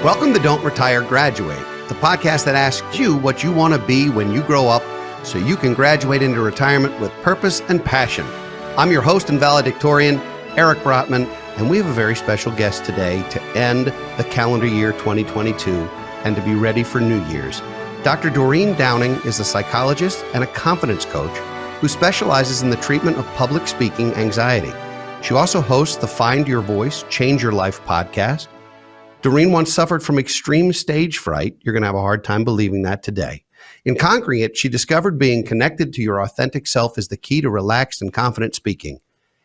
Welcome to Don't Retire, Graduate, the podcast that asks you what you want to be when you grow up so you can graduate into retirement with purpose and passion. I'm your host and valedictorian, Eric Brotman, and we have a very special guest today to end the calendar year 2022 and to be ready for New Year's. Dr. Doreen Downing is a psychologist and a confidence coach who specializes in the treatment of public speaking anxiety. She also hosts the Find Your Voice, Change Your Life podcast. Doreen once suffered from extreme stage fright. You're going to have a hard time believing that today. In conquering it, she discovered being connected to your authentic self is the key to relaxed and confident speaking.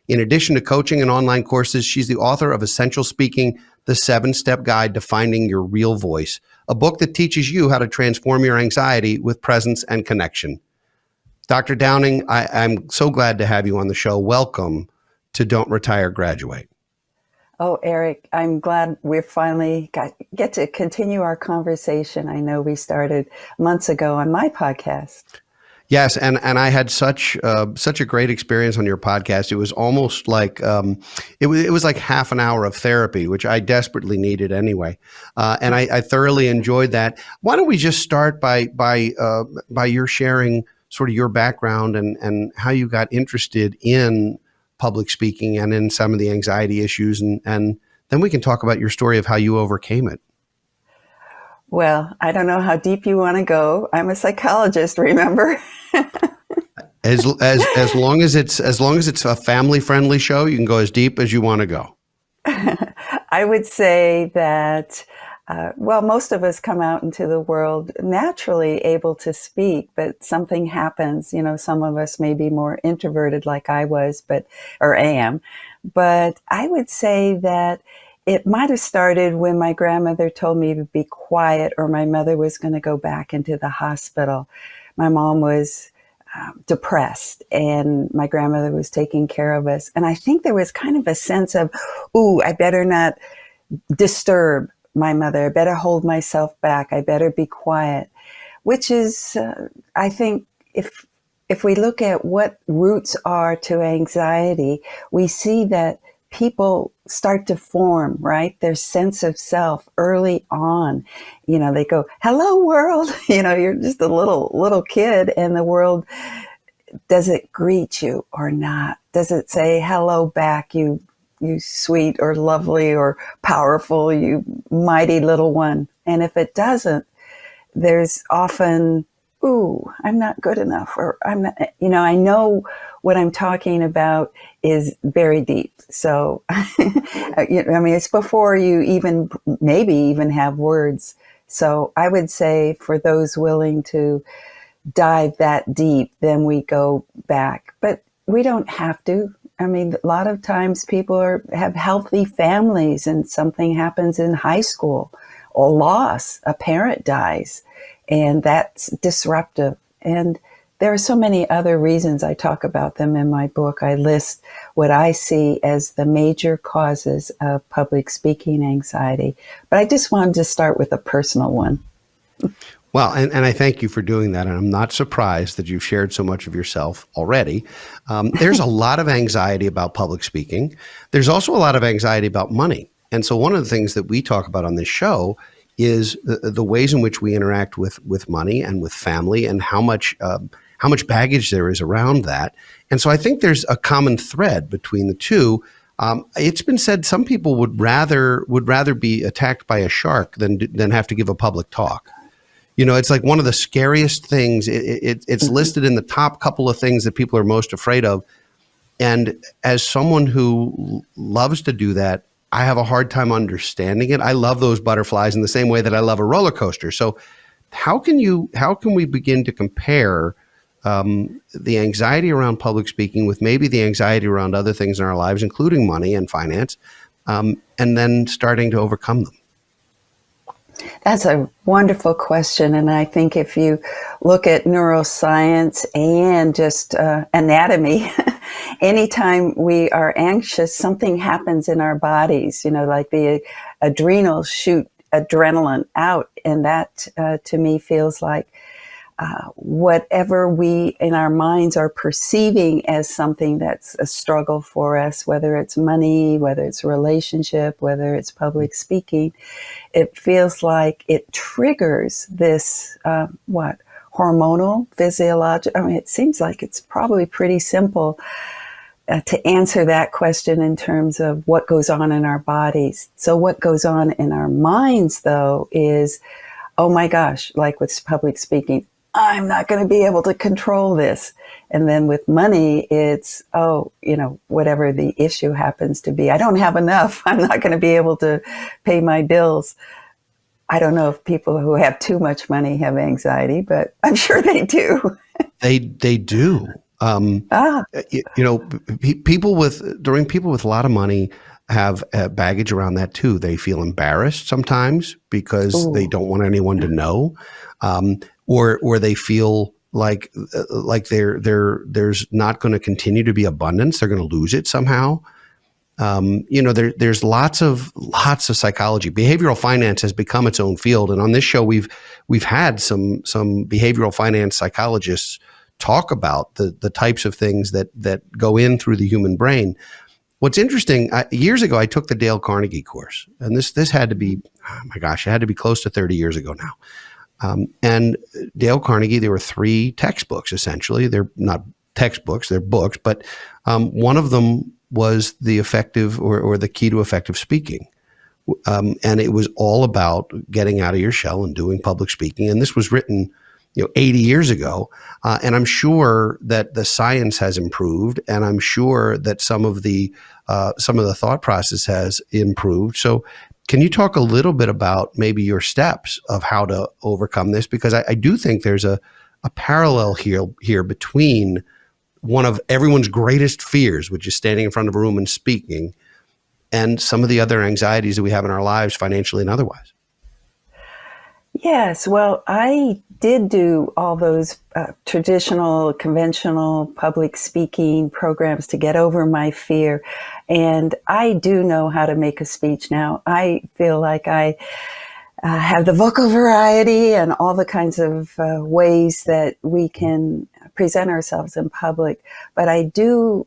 In addition to coaching and online courses, she's the author of Essential Speaking, the 7-Step Guide to Finding Your Real Voice, a book that teaches you how to transform your anxiety with presence and connection. Dr. Downing, I'm so glad to have you on the show. Welcome to Don't Retire, Graduate. Oh, Eric, I'm glad we finally get to continue our conversation. I know we started months ago on my podcast. Yes, and I had such a great experience on your podcast. It was almost like it was like half an hour of therapy, which I desperately needed anyway. And I thoroughly enjoyed that. Why don't we just start by your sharing sort of your background and how you got interested in public speaking and in some of the anxiety issues, and then we can talk about your story of how you overcame it. Well, I don't know how deep you want to go. I'm a psychologist, remember? As long as it's a family-friendly show, you can go as deep as you want to go. I would say that most of us come out into the world naturally able to speak, but something happens. Some of us may be more introverted like I was, or am. But I would say that it might have started when my grandmother told me to be quiet or my mother was going to go back into the hospital. My mom was depressed and my grandmother was taking care of us. And I think there was kind of a sense of, I better not disturb my mother. I better hold myself back. I better be quiet, which is, I think, if we look at what roots are to anxiety, we see that people start to form, right? Their sense of self early on. They go, hello world. You're just a little kid and the world, does it greet you or not? Does it say hello back, you sweet or lovely or powerful, you mighty little one? And if it doesn't, there's often, I'm not good enough, or I'm not, I know what I'm talking about is very deep. So, it's before you maybe even have words. So I would say for those willing to dive that deep, then we go back, but we don't have to. A lot of times people have healthy families and something happens in high school, or loss, a parent dies, and that's disruptive. And there are so many other reasons. I talk about them in my book. I list what I see as the major causes of public speaking anxiety. But I just wanted to start with a personal one. Well, and I thank you for doing that. And I'm not surprised that you've shared so much of yourself already. There's a lot of anxiety about public speaking. There's also a lot of anxiety about money. And so one of the things that we talk about on this show is the ways in which we interact with money and with family, and how much baggage there is around that. And so I think there's a common thread between the two. It's been said some people would rather be attacked by a shark than have to give a public talk. It's like one of the scariest things. It's listed in the top couple of things that people are most afraid of. And as someone who loves to do that, I have a hard time understanding it. I love those butterflies in the same way that I love a roller coaster. So how can we begin to compare the anxiety around public speaking with maybe the anxiety around other things in our lives, including money and finance, and then starting to overcome them? That's a wonderful question. And I think if you look at neuroscience and just anatomy, anytime we are anxious, something happens in our bodies, like the adrenals shoot adrenaline out. And that to me feels like whatever we in our minds are perceiving as something that's a struggle for us, whether it's money, whether it's a relationship, whether it's public speaking, it feels like it triggers this, hormonal, physiological. I mean, it seems like it's probably pretty simple to answer that question in terms of what goes on in our bodies. So what goes on in our minds, though, is, oh my gosh, like with public speaking, I'm not going to be able to control this. And then with money, it's, whatever the issue happens to be, I don't have enough. I'm not going to be able to pay my bills. I don't know if people who have too much money have anxiety, but I'm sure they do. They do. People with a lot of money have baggage around that too. They feel embarrassed sometimes because they don't want anyone to know, or they feel like there's not going to continue to be abundance. They're going to lose it somehow. There's lots of psychology. Behavioral finance has become its own field, and on this show we've had some behavioral finance psychologists talk about the types of things that go in through the human brain. What's interesting, years ago, I took the Dale Carnegie course, and this had to be, oh my gosh, it had to be close to 30 years ago now. And Dale Carnegie, there were 3 textbooks, essentially. They're not textbooks, they're books, but one of them was the effective or the key to effective speaking. And it was all about getting out of your shell and doing public speaking. And this was written 80 years ago. And I'm sure that the science has improved, and I'm sure that some of the thought process has improved. So can you talk a little bit about maybe your steps of how to overcome this? Because I do think there's a parallel here between one of everyone's greatest fears, which is standing in front of a room and speaking, and some of the other anxieties that we have in our lives, financially and otherwise. Yes, well, I did do all those traditional, conventional public speaking programs to get over my fear. And I do know how to make a speech now. I feel like I have the vocal variety and all the kinds of ways that we can present ourselves in public. But the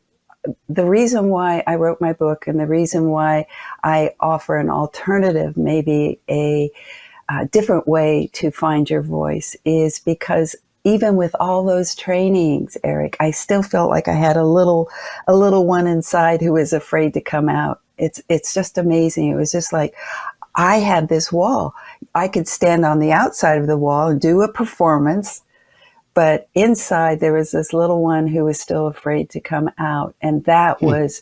reason why I wrote my book and the reason why I offer an alternative, maybe a different way to find your voice, is because even with all those trainings, Eric, I still felt like I had a little one inside who was afraid to come out. It's just amazing. It was just like I had this wall. I could stand on the outside of the wall and do a performance, but inside there was this little one who was still afraid to come out. And that was,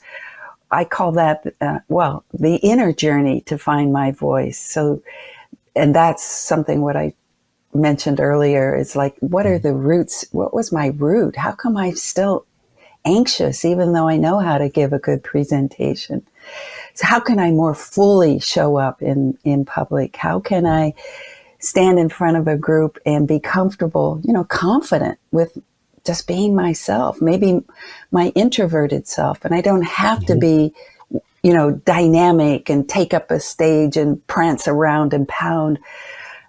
I call that, the inner journey to find my voice. So, and that's something what I mentioned earlier is like, what are the roots? What was my root? How come I'm still anxious, even though I know how to give a good presentation? So how can I more fully show up in public? How can I stand in front of a group and be comfortable, confident with just being myself, maybe my introverted self? And I don't have to be, dynamic and take up a stage and prance around and pound.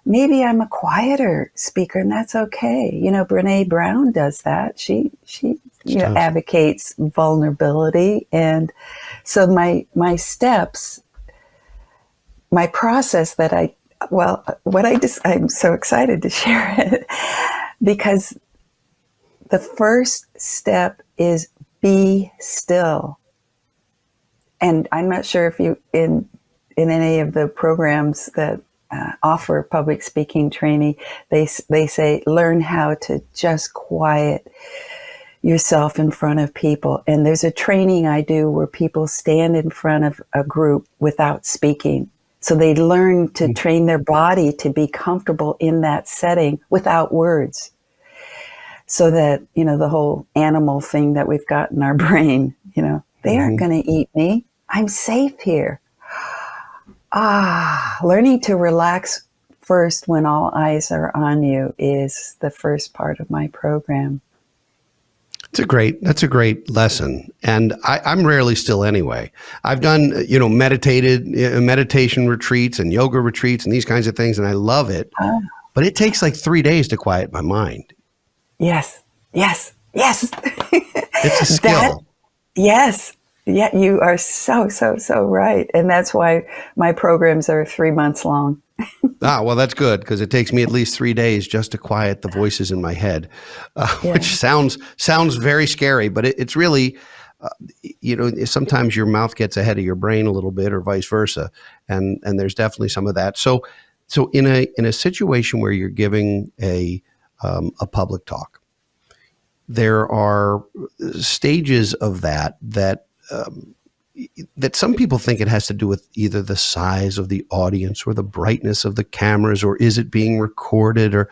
Maybe I'm a quieter speaker, and that's okay. Brene Brown does that. She advocates vulnerability. And so my steps, my process that I'm so excited to share it, because the first step is be still. And I'm not sure if you, in any of the programs that offer public speaking training, they say, learn how to just quiet yourself in front of people. And there's a training I do where people stand in front of a group without speaking. So they learn to train their body to be comfortable in that setting without words. So that, the whole animal thing that we've got in our brain, they aren't going to eat me. I'm safe here. Learning to relax first when all eyes are on you is the first part of my program. That's a great lesson. And I'm rarely still anyway. I've done, meditation retreats and yoga retreats and these kinds of things, and I love it. But it takes like 3 days to quiet my mind. Yes, yes, yes. It's a That, skill. yes. Yeah, you are so, so, so right. And that's why my programs are 3 months long. Ah, well, that's good because it takes me at least 3 days just to quiet the voices in my head, which Yeah. sounds very scary. But it's really, uh, sometimes your mouth gets ahead of your brain a little bit, or vice versa, and there's definitely some of that. So in a situation where you're giving a public talk, there are stages of that some people think it has to do with either the size of the audience or the brightness of the cameras, or is it being recorded, or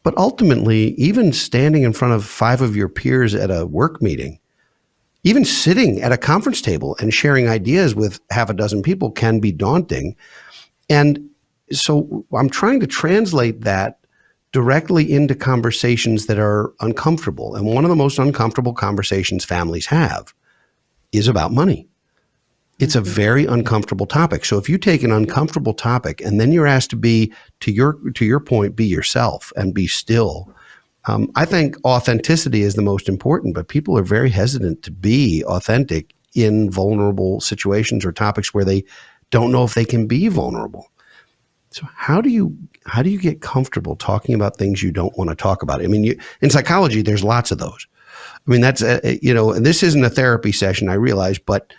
but ultimately, even standing in front of five of your peers at a work meeting, even sitting at a conference table and sharing ideas with half a dozen people can be daunting. And so I'm trying to translate that directly into conversations that are uncomfortable. And one of the most uncomfortable conversations families have is about money. It's a Mhm. very uncomfortable topic. So if you take an uncomfortable topic and then you're asked to be, to your point, be yourself and be still. I think authenticity is the most important, but people are very hesitant to be authentic in vulnerable situations or topics where they don't know if they can be vulnerable. So how do you get comfortable talking about things you don't want to talk about? I mean, in psychology, there's lots of those. I mean, that's and this isn't a therapy session, I realize, but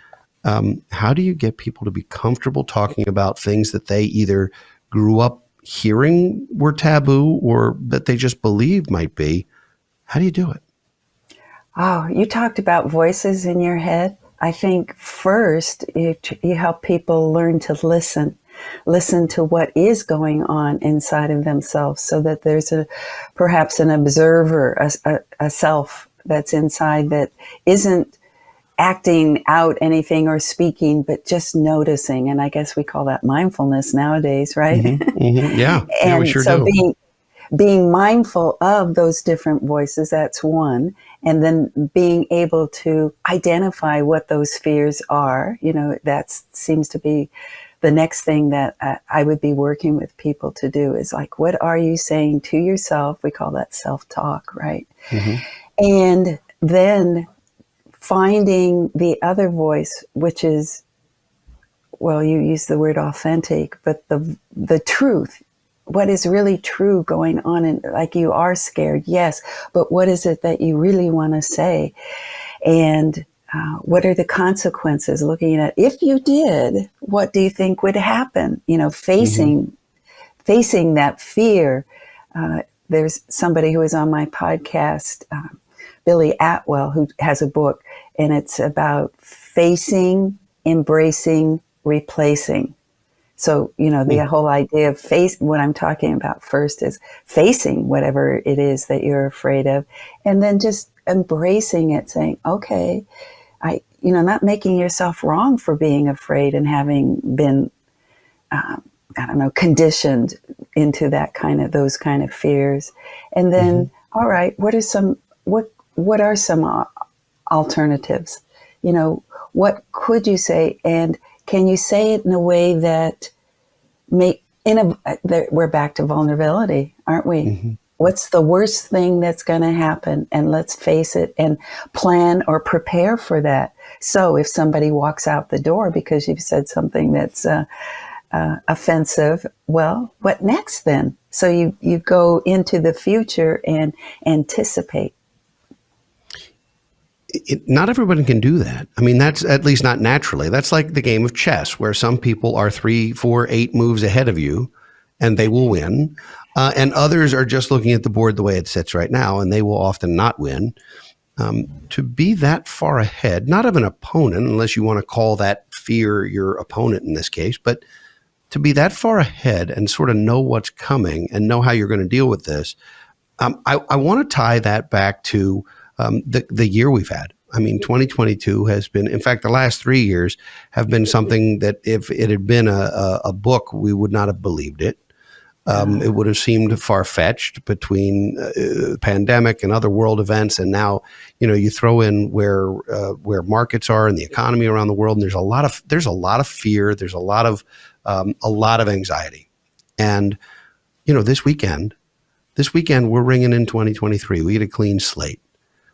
how do you get people to be comfortable talking about things that they either grew up hearing were taboo or that they just believe might be? How do you do it? Oh, you talked about voices in your head. I think first you help people learn to listen to what is going on inside of themselves, so that there's perhaps an observer, a self that's inside that isn't acting out anything or speaking, but just noticing. And I guess we call that mindfulness nowadays, right? Yeah, yeah, we And sure so do. being mindful of those different voices, that's one. And then being able to identify what those fears are, that seems to be the next thing that I would be working with people to do, is like, what are you saying to yourself? We call that self-talk, right? Hmm. And then finding the other voice, which is, well, you use the word authentic, but the truth. What is really true going on? And like, you are scared, yes, but what is it that you really want to say? And what are the consequences? Looking at, if you did, what do you think would happen? Hmm. Facing that fear. There's somebody who is on my podcast, Billy Atwell, who has a book, and it's about facing, embracing, replacing. So, the whole idea of what I'm talking about first is facing whatever it is that you're afraid of, and then just embracing it, saying, okay, not making yourself wrong for being afraid and having been, I don't know, conditioned into those kind of fears. And Hmm. then, all right, what are some alternatives? What could you say? And can you say it in a way that we're back to vulnerability, aren't we? Hmm. What's the worst thing that's going to happen? And let's face it and plan or prepare for that. So if somebody walks out the door because you've said something that's offensive, well, what next then? So you go into the future and anticipate. Not everybody can do that. I mean, that's at least not naturally. That's like the game of chess, where some people are 3, 4, 8 moves ahead of you, and they will win, and others are just looking at the board the way it sits right now, and they will often not win. To be that far ahead, not of an opponent, unless you want to call that fear your opponent in this case, but to be that far ahead and sort of know what's coming and know how you're going to deal with this. I want to tie that back to the year we've had. I mean, 2022 has been, in fact, the last 3 years have been something that if it had been a book, we would not have believed it. It would have seemed far-fetched between pandemic and other world events, and now you throw in where markets are and the economy around the world, and there's a lot of fear, there's a lot of anxiety, and this weekend this weekend we're ringing in 2023. We get a clean slate,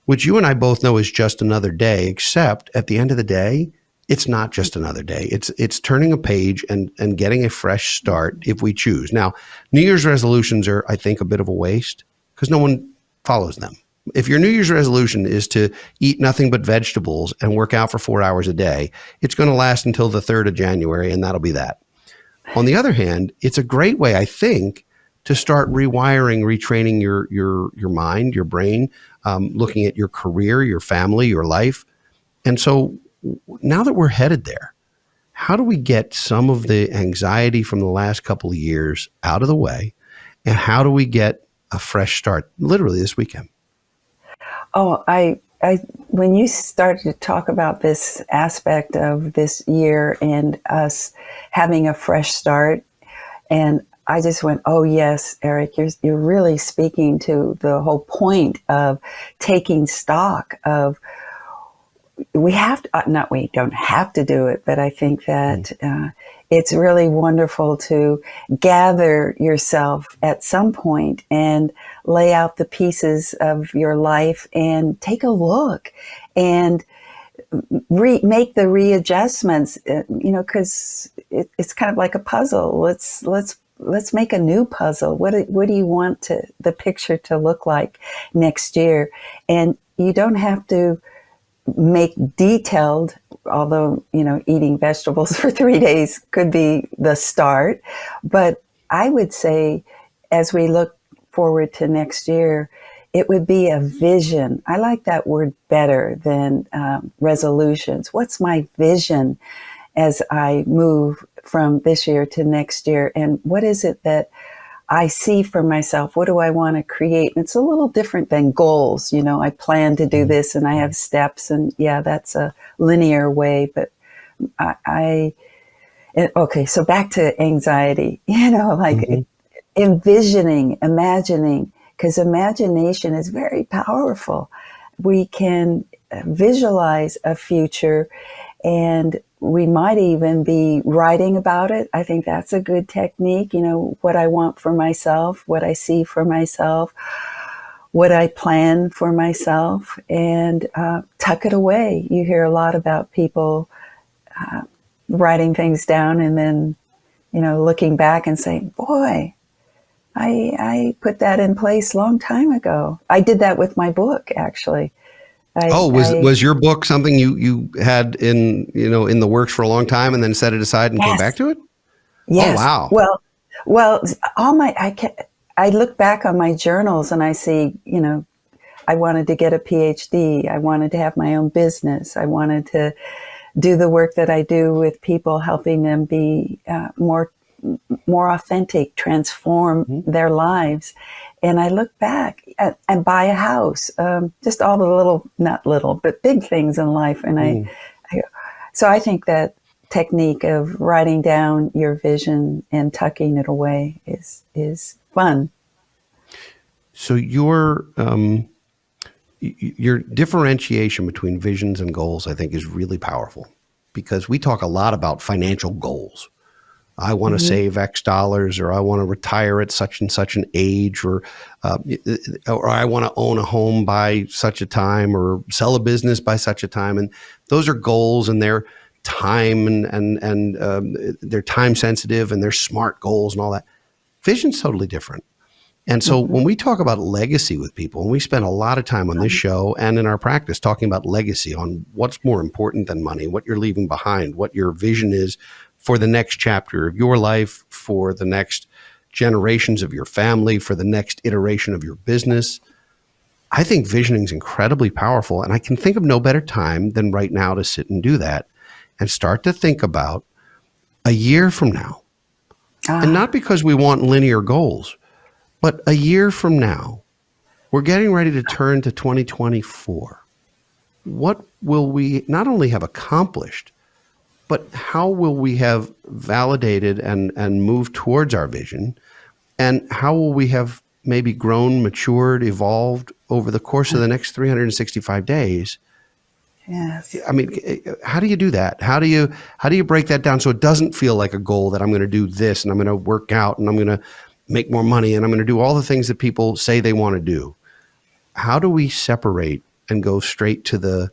which you and I both know is just another day, except at the end of the day, it's not just another day. It's turning a page and getting a fresh start if we choose. Now, New Year's resolutions are, I think, a bit of a waste because no one follows them. If your New Year's resolution is to eat nothing but vegetables and work out for 4 hours a day, it's going to last until the 3rd of January, and that'll be that. On the other hand, it's a great way, I think, to start rewiring, retraining your mind, your brain, looking at your career, your family, your life. And so now that we're headed there, how do we get some of the anxiety from the last couple of years out of the way? And how do we get a fresh start literally this weekend? Oh, when you started to talk about this aspect of this year and us having a fresh start, and I just went, oh yes, Eric, you're really speaking to the whole point of taking stock of, we have to, not we don't have to do it, but I think that it's really wonderful to gather yourself at some point and lay out the pieces of your life and take a look and make the readjustments, because it's kind of like a puzzle. Let's make a new puzzle. What do you want the picture to look like next year? And you don't have to make detailed, although, eating vegetables for 3 days could be the start. But I would say, as we look forward to next year, it would be a vision. I like that word better than resolutions. What's my vision as I move from this year to next year? And what is it that I see for myself? What do I want to create? And it's a little different than goals. I plan to do this and I have steps, and yeah, that's a linear way. But okay, so back to anxiety, envisioning, imagining, because imagination is very powerful. We can visualize a future, and we might even be writing about it. I think that's a good technique. What I want for myself, what I see for myself, what I plan for myself, and tuck it away. You hear a lot about people writing things down and then, looking back and saying, boy, I put that in place a long time ago. I did that with my book, actually. Was your book something you had in the works for a long time and then set it aside and came back to it? Yes. Oh, wow. Well, I look back on my journals and I see, I wanted to get a PhD. I wanted to have my own business. I wanted to do the work that I do with people, helping them be more authentic, transform their lives. And I look back and buy a house, just all the not little, but big things in life. And so I think that technique of writing down your vision and tucking it away is fun. So your differentiation between visions and goals, I think, is really powerful, because we talk a lot about financial goals. I want to save X dollars, or I want to retire at such and such an age, or I want to own a home by such a time, or sell a business by such a time. And those are goals, and they're time and they're time sensitive, and they're smart goals and all that. Vision's totally different. And so when we talk about legacy with people, and we spend a lot of time on this show and in our practice talking about legacy, on what's more important than money, what you're leaving behind, what your vision is for the next chapter of your life, for the next generations of your family, for the next iteration of your business. I think visioning is incredibly powerful. And I can think of no better time than right now to sit and do that and start to think about a year from now. And not because we want linear goals, but a year from now, we're getting ready to turn to 2024. What will we not only have accomplished, but how will we have validated and moved towards our vision? And how will we have maybe grown, matured, evolved over the course of the next 365 days? Yes. I mean, how do you do that? How do you break that down so it doesn't feel like a goal that I'm going to do this and I'm going to work out and I'm going to make more money, and I'm going to do all the things that people say they want to do. How do we separate and go straight to the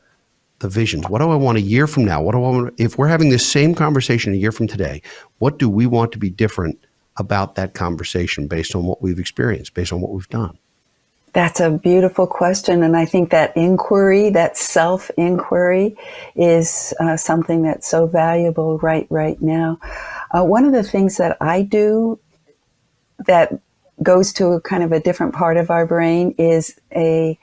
visions? What do I want a year from now? What do I want? If we're having this same conversation a year from today, what do we want to be different about that conversation based on what we've experienced, based on what we've done? That's a beautiful question. And I think that inquiry, that self-inquiry is something that's so valuable right now. One of the things that I do that goes to kind of a different part of our brain is I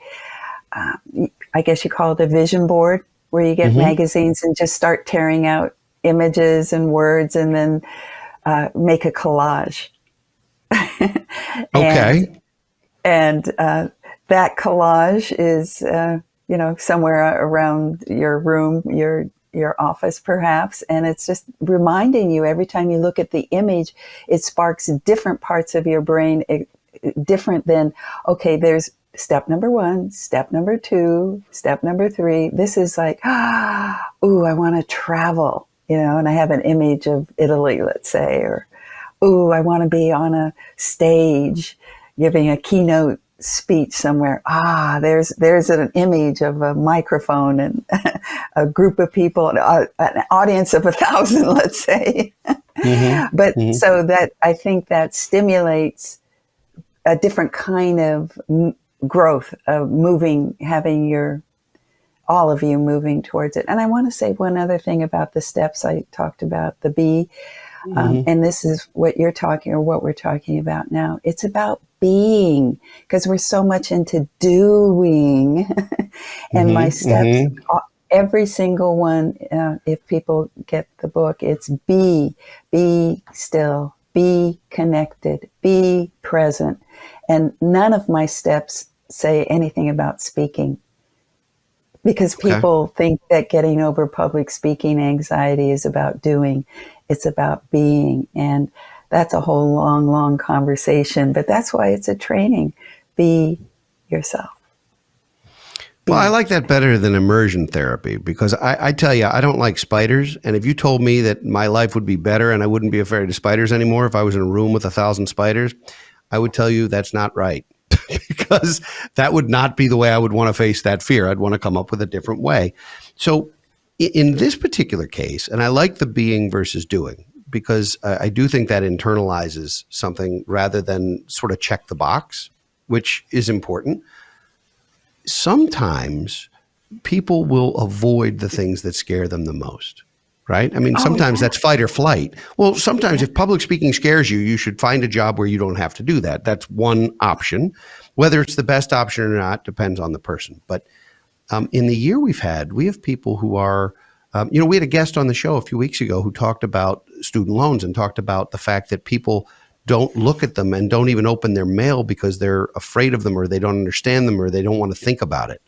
guess you call it a vision board, where you get magazines and just start tearing out images and words and then make a collage. Okay. And that collage is, somewhere around your room, your office perhaps, and it's just reminding you every time you look at the image, it sparks different parts of your brain, different than, okay, there's step number 1, step number 2, step number 3. This is like, ooh, I want to travel, and I have an image of Italy, let's say, or, ooh, I want to be on a stage giving a keynote speech somewhere. There's an image of a microphone and a group of people, an audience of 1,000, let's say. But so that I think that stimulates a different kind of growth of moving, having all of you moving towards it. And I want to say one other thing about the steps I talked about, the B, and this is what you're talking, or what we're talking about now. It's about being, because we're so much into doing. And my steps, every single one, if people get the book, it's be still, be connected, be present. And none of my steps say anything about speaking, because people think that getting over public speaking anxiety is about doing. It's about being. And that's a whole long conversation, but that's why it's a training. Be yourself. Well, I like that better than immersion therapy, because I tell you, I don't like spiders. And if you told me that my life would be better and I wouldn't be afraid of spiders anymore if I was in a room with 1,000 spiders, I would tell you that's not right, because that would not be the way I would want to face that fear. I'd want to come up with a different way. So in this particular case, and I like the being versus doing, because I do think that internalizes something rather than sort of check the box, which is important. Sometimes people will avoid the things that scare them the most, right? I mean, sometimes that's fight or flight. Well, sometimes if public speaking scares you, you should find a job where you don't have to do that. That's one option. Whether it's the best option or not depends on the person. But in the year we have people who are, we had a guest on the show a few weeks ago who talked about student loans and talked about the fact that people don't look at them and don't even open their mail because they're afraid of them, or they don't understand them, or they don't want to think about it.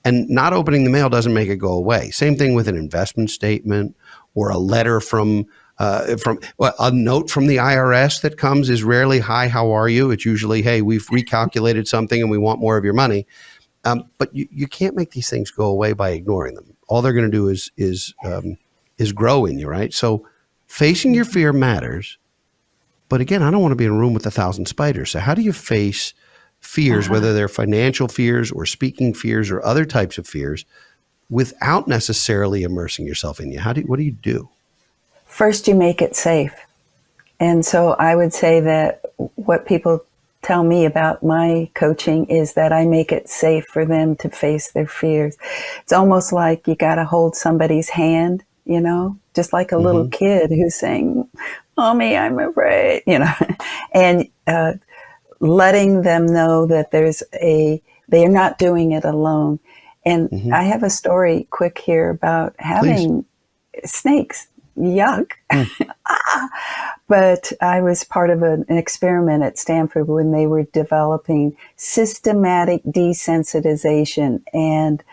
And not opening the mail doesn't make it go away. Same thing with an investment statement or a letter from a note from the IRS that comes is rarely, "Hi, how are you?" It's usually, "Hey, we've recalculated something and we want more of your money." But you can't make these things go away by ignoring them. All they're going to do is grow in you, right? So facing your fear matters. But again, I don't want to be in a room with 1,000 spiders. So how do you face fears, whether they're financial fears or speaking fears or other types of fears, without necessarily immersing yourself in you? What do you do? First, you make it safe. And so I would say that what people tell me about my coaching is that I make it safe for them to face their fears. It's almost like you got to hold somebody's hand, just like a little kid who's saying, "Mommy, I'm afraid," and letting them know that they're not doing it alone. And I have a story quick here about having snakes. Yuck. But I was part of an experiment at Stanford when they were developing systematic desensitization. And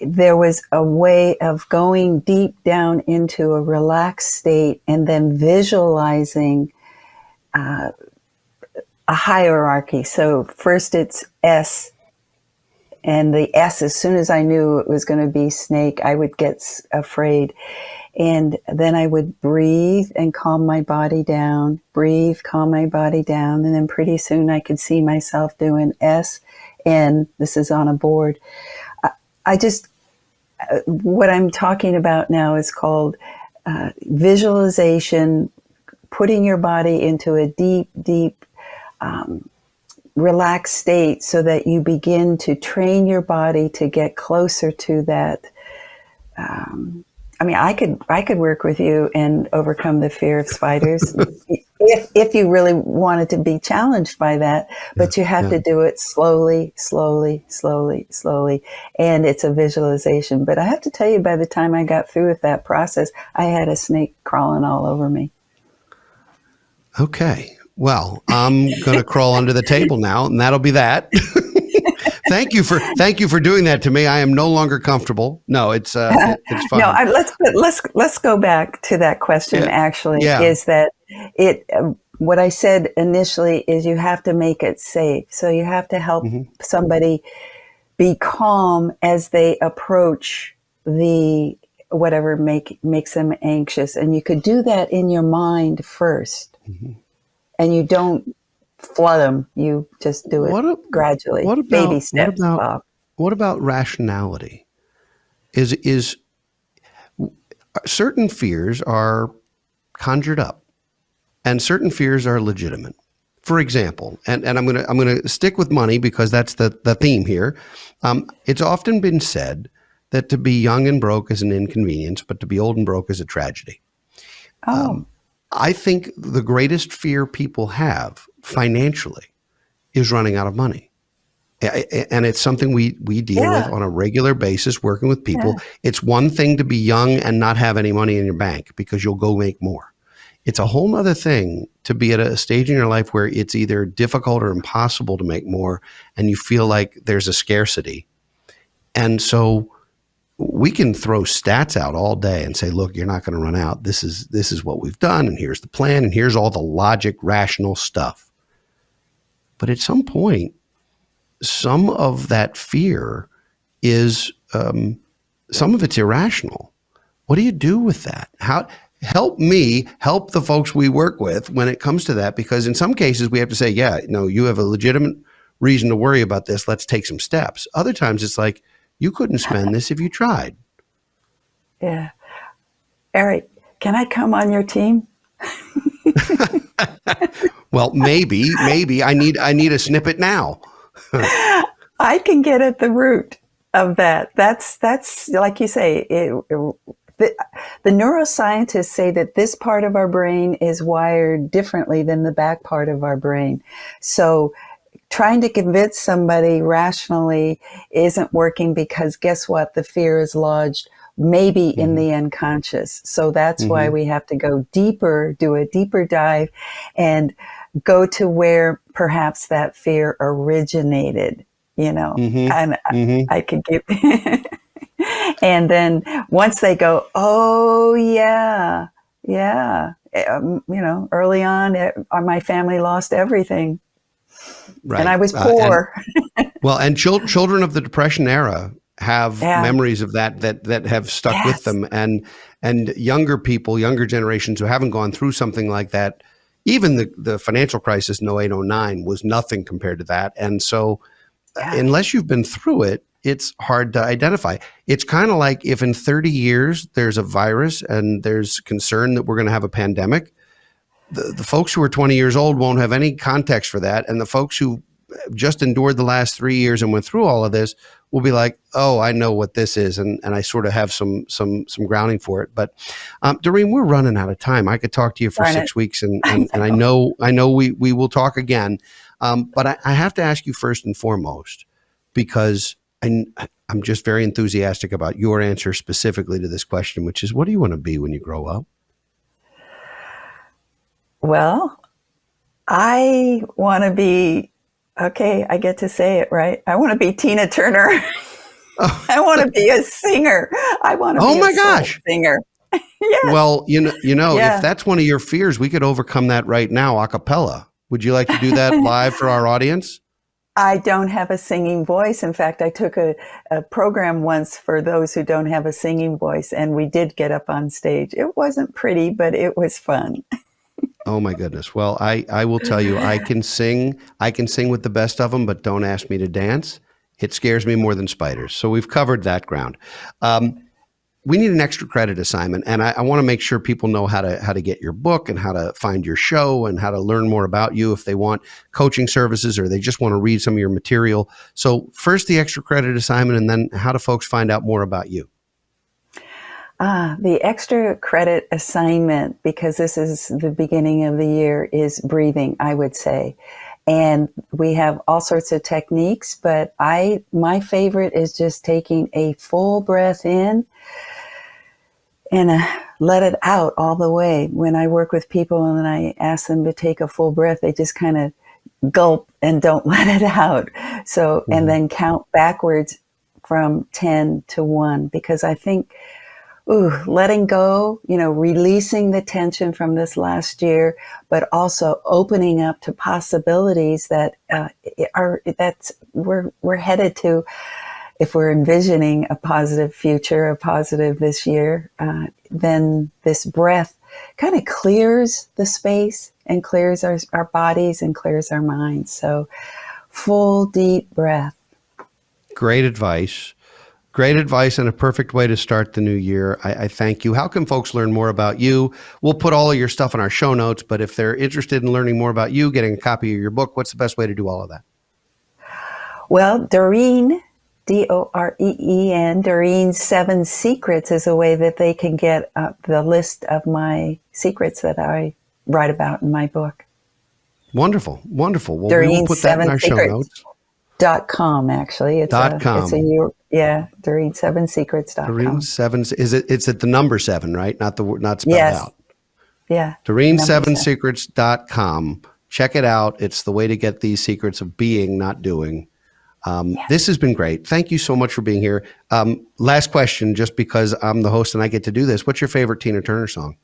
there was a way of going deep down into a relaxed state and then visualizing a hierarchy. So first it's S, and the S, as soon as I knew it was going to be snake, I would get afraid. And then I would breathe and calm my body down, breathe, calm my body down. And then pretty soon I could see myself doing S, N. This is on a board. I just, what I'm talking about now is called visualization, putting your body into a deep, deep, relaxed state so that you begin to train your body to get closer to that. I mean, I could work with you and overcome the fear of spiders if you really wanted to be challenged by that, but you have to do it slowly, slowly, slowly, slowly. And it's a visualization. But I have to tell you, by the time I got through with that process, I had a snake crawling all over me. Okay. Well, I'm going to crawl under the table now, and that'll be that. Thank you for doing that to me. I am no longer comfortable. No, it's fine. No, let's go back to that question. Actually, is that it? What I said initially is you have to make it safe. So you have to help somebody be calm as they approach the whatever makes them anxious, and you could do that in your mind first. And you don't flood them. You just do it gradually. Baby steps, Bob. What about rationality? Is certain fears are conjured up, and certain fears are legitimate. For example, and I'm gonna stick with money because that's the theme here. It's often been said that to be young and broke is an inconvenience, but to be old and broke is a tragedy. I think the greatest fear people have financially is running out of money. And it's something we deal with on a regular basis, working with people. It's one thing to be young and not have any money in your bank because you'll go make more. It's a whole other thing to be at a stage in your life where it's either difficult or impossible to make more, and you feel like there's a scarcity. And so we can throw stats out all day and say, look, you're not going to run out. This is what we've done, and here's the plan, and here's all the logic, rational stuff. But at some point, some of that fear is, some of it's irrational. What do you do with that? Help the folks we work with when it comes to that, because in some cases we have to say, you have a legitimate reason to worry about this. Let's take some steps. Other times it's like, you couldn't spend this if you tried. Yeah. Eric, can I come on your team? Well, maybe I need a snippet now. I can get at the root of that. That's like you say, the neuroscientists say that this part of our brain is wired differently than the back part of our brain. So trying to convince somebody rationally isn't working, because guess what? The fear is lodged maybe in the unconscious. So that's why we have to go deeper, do a deeper dive, and go to where perhaps that fear originated, and I could give. And then once they go, oh yeah, early on, my family lost everything. Right. And I was poor. And children of the Depression era have memories of that have stuck with them, and younger generations who haven't gone through something like that, even the financial crisis in 08, 09 was nothing compared to that. And so unless you've been through it, it's hard to identify. It's kind of like if in 30 years there's a virus and there's concern that we're going to have a pandemic, the folks who are 20 years old won't have any context for that. And the folks who just endured the last 3 years and went through all of this will be like, oh, I know what this is. And I sort of have some grounding for it. But Doreen, we're running out of time. I could talk to you for 6 weeks and I know we will talk again. But I have to ask you first and foremost, because I'm just very enthusiastic about your answer specifically to this question, which is, what do you want to be when you grow up? Well, I want to be, okay, I get to say it, right? I want to be Tina Turner. I want to be a singer. I want to be a soul singer. Yes. Well, if that's one of your fears, we could overcome that right now a cappella. Would you like to do that live for our audience? I don't have a singing voice. In fact, I took a program once for those who don't have a singing voice, and we did get up on stage. It wasn't pretty, but it was fun. Oh my goodness. Well, I will tell you, I can sing with the best of them, but don't ask me to dance. It scares me more than spiders. So we've covered that ground. We need an extra credit assignment, and I want to make sure people know how to get your book and how to find your show and how to learn more about you if they want coaching services or they just want to read some of your material. So first the extra credit assignment, and then how do folks find out more about you? The extra credit assignment, because this is the beginning of the year, is breathing, I would say. And we have all sorts of techniques, but my favorite is just taking a full breath in and let it out all the way. When I work with people and I ask them to take a full breath, they just kind of gulp and don't let it out. So, and then count backwards from 10 to 1, because I think letting go, releasing the tension from this last year, but also opening up to possibilities that we're headed to. If we're envisioning a positive future, a positive this year, then this breath kind of clears the space and clears our bodies and clears our minds. So full, deep breath. Great advice. Great advice and a perfect way to start the new year. I thank you. How can folks learn more about you? We'll put all of your stuff in our show notes, but if they're interested in learning more about you, getting a copy of your book, what's the best way to do all of that? Well, Doreen, Doreen, Doreen's 7 Secrets is a way that they can get the list of my secrets that I write about in my book. Wonderful. Wonderful. Well, Doreen we will put that in our show notes. .com, actually. It's .com. Doreen7secrets.com. Doreen 7, it's at the number 7, right? Not spelled out. Yeah. Doreen7secrets.com. Check it out. It's the way to get these secrets of being, not doing. This has been great. Thank you so much for being here. Last question, just because I'm the host and I get to do this. What's your favorite Tina Turner song?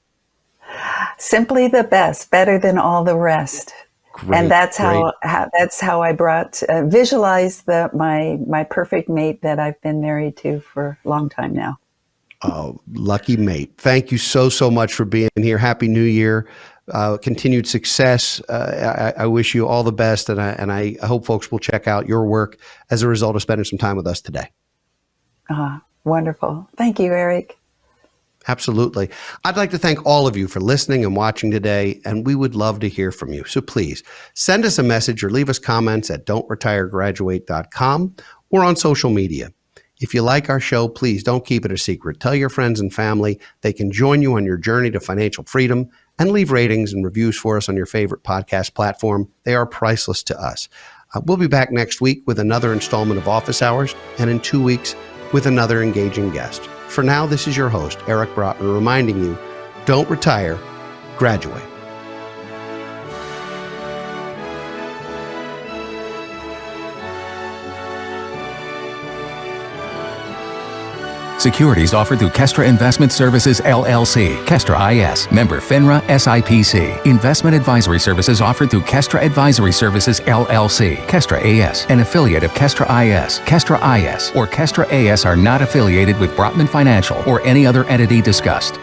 Simply the Best, Better Than All the Rest. Great, and that's how I visualized my perfect mate that I've been married to for a long time now. Oh, lucky mate. Thank you so much for being here. Happy New Year. Continued success. I wish you all the best, and I hope folks will check out your work as a result of spending some time with us today. Wonderful. Thank you, Eric. Absolutely. I'd like to thank all of you for listening and watching today, and we would love to hear from you. So please send us a message or leave us comments at don'tretiregraduate.com or on social media. If you like our show, please don't keep it a secret. Tell your friends and family. They can join you on your journey to financial freedom, and leave ratings and reviews for us on your favorite podcast platform. They are priceless to us. We'll be back next week with another installment of Office Hours, and in 2 weeks with another engaging guest. For now, this is your host, Eric Brotman, reminding you, don't retire, graduate. Securities offered through Kestra Investment Services, LLC. Kestra IS. Member FINRA SIPC. Investment advisory services offered through Kestra Advisory Services, LLC. Kestra AS. An affiliate of Kestra IS. Kestra IS or Kestra AS are not affiliated with Brotman Financial or any other entity discussed.